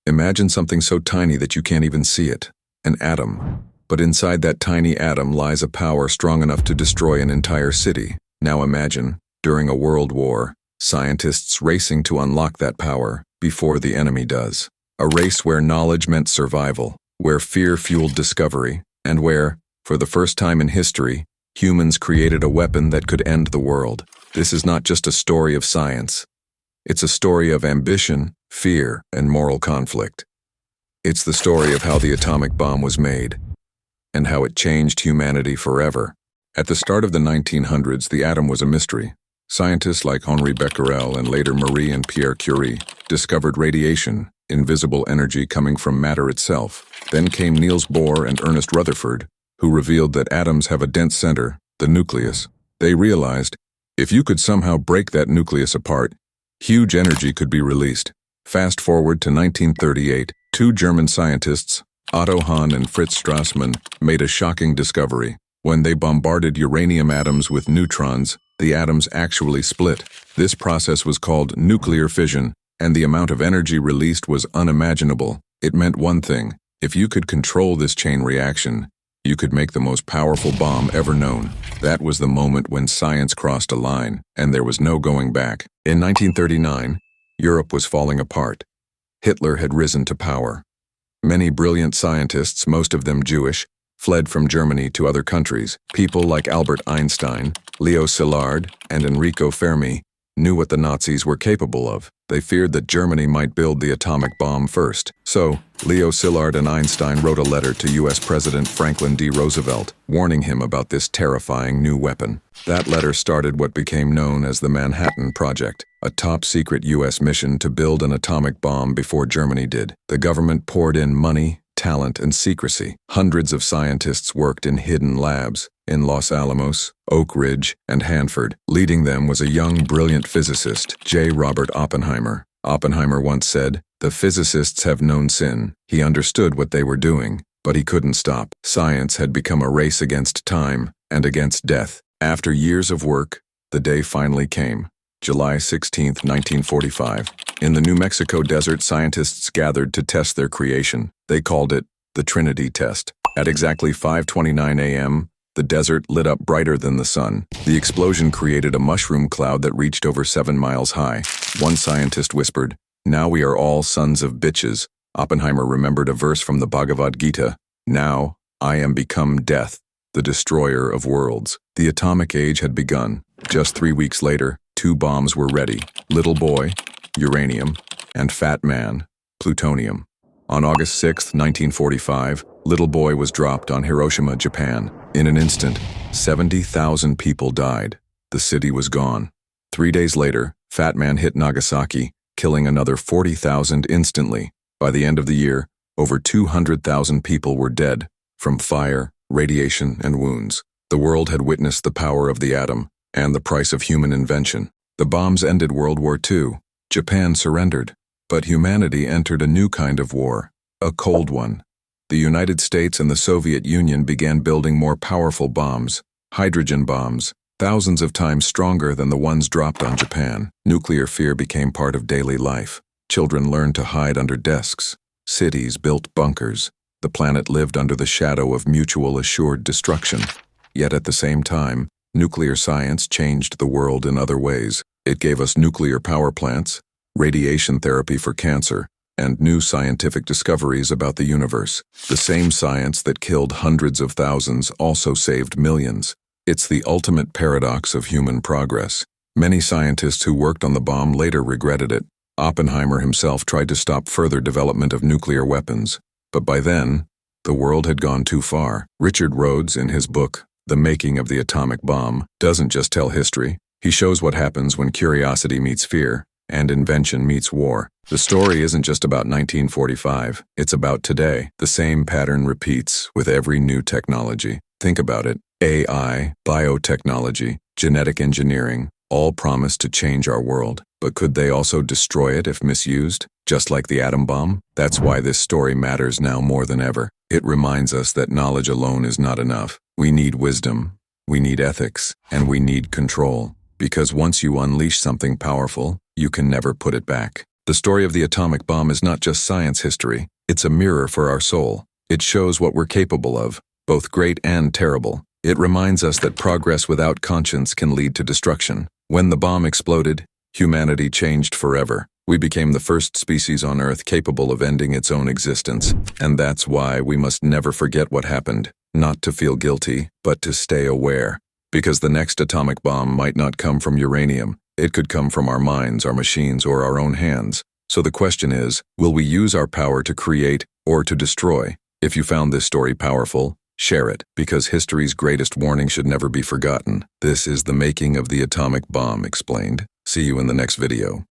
Imagine something so tiny that you can't even see it. An atom. But inside that tiny atom lies a power strong enough to destroy an entire city. Now imagine, during a world war, scientists racing to unlock that power before the enemy does. A race where knowledge meant survival, where fear fueled discovery, and where, for the first time in history, humans created a weapon that could end the world. This is not just a story of science. It's a story of ambition, fear, and moral conflict. It's the story of how the atomic bomb was made, and how it changed humanity forever. At the start of the 1900s, the atom was a mystery. Scientists like Henri Becquerel and later Marie and Pierre Curie discovered radiation, invisible energy coming from matter itself. Then came Niels Bohr and Ernest Rutherford, who revealed that atoms have a dense center, the nucleus. They realized, if you could somehow break that nucleus apart, huge energy could be released. Fast forward to 1938, two German scientists, Otto Hahn and Fritz Strassmann, made a shocking discovery. When they bombarded uranium atoms with neutrons, the atoms actually split. This process was called nuclear fission, and the amount of energy released was unimaginable. It meant one thing: if you could control this chain reaction, you could make the most powerful bomb ever known. That was the moment when science crossed a line, and there was no going back. In 1939, Europe was falling apart. Hitler had risen to power. Many brilliant scientists, most of them Jewish, fled from Germany to other countries. People like Albert Einstein, Leo Szilard, and Enrico Fermi knew what the Nazis were capable of. They feared that Germany might build the atomic bomb first. So, Leo Szilard and Einstein wrote a letter to U.S. President Franklin D. Roosevelt, warning him about this terrifying new weapon. That letter started what became known as the Manhattan Project, a top-secret U.S. mission to build an atomic bomb before Germany did. The government poured in money, talent, and secrecy. Hundreds of scientists worked in hidden labs in Los Alamos, Oak Ridge, and Hanford. Leading them was a young, brilliant physicist, J. Robert Oppenheimer. Oppenheimer once said, "The physicists have known sin." He understood what they were doing, but he couldn't stop. Science had become a race against time and against death. After years of work, the day finally came. July 16, 1945. In the New Mexico desert, scientists gathered to test their creation. They called it the Trinity Test. At exactly 5:29 a.m., the desert lit up brighter than the sun. The explosion created a mushroom cloud that reached over 7 miles high. One scientist whispered, "Now we are all sons of bitches." Oppenheimer remembered a verse from the Bhagavad Gita, "Now I am become death, the destroyer of worlds." The atomic age had begun. Just 3 weeks later, 2 bombs were ready: Little Boy, uranium, and Fat Man, plutonium. On August 6, 1945, Little Boy was dropped on Hiroshima, Japan. In an instant, 70,000 people died. The city was gone. 3 days later, Fat Man hit Nagasaki, killing another 40,000 instantly. By the end of the year, over 200,000 people were dead, from fire, radiation, and wounds. The world had witnessed the power of the atom and the price of human invention. The bombs ended World War II. Japan surrendered. But humanity entered a new kind of war, a cold one. The United States and the Soviet Union began building more powerful bombs, hydrogen bombs, thousands of times stronger than the ones dropped on Japan. Nuclear fear became part of daily life. Children learned to hide under desks. Cities built bunkers. The planet lived under the shadow of mutual assured destruction. Yet at the same time, nuclear science changed the world in other ways. It gave us nuclear power plants, radiation therapy for cancer, and new scientific discoveries about the universe. The same science that killed hundreds of thousands also saved millions. It's the ultimate paradox of human progress. Many scientists who worked on the bomb later regretted it. Oppenheimer himself tried to stop further development of nuclear weapons, but by then, the world had gone too far. Richard Rhodes, in his book, The Making of the Atomic Bomb, doesn't just tell history. He shows what happens when curiosity meets fear and invention meets war. The story isn't just about 1945, it's about today. The same pattern repeats with every new technology. Think about it. AI, biotechnology, genetic engineering, all promise to change our world. But could they also destroy it if misused? Just like the atom bomb? That's why this story matters now more than ever. It reminds us that knowledge alone is not enough. We need wisdom, we need ethics, and we need control. Because once you unleash something powerful, you can never put it back. The story of the atomic bomb is not just science history, it's a mirror for our soul. It shows what we're capable of, both great and terrible. It reminds us that progress without conscience can lead to destruction. When the bomb exploded, humanity changed forever. We became the first species on Earth capable of ending its own existence, and that's why we must never forget what happened, not to feel guilty, but to stay aware. Because the next atomic bomb might not come from uranium, it could come from our minds, our machines, or our own hands. So the question is, will we use our power to create or to destroy? If you found this story powerful, share it, because history's greatest warning should never be forgotten. This is the making of the atomic bomb explained. See you in the next video.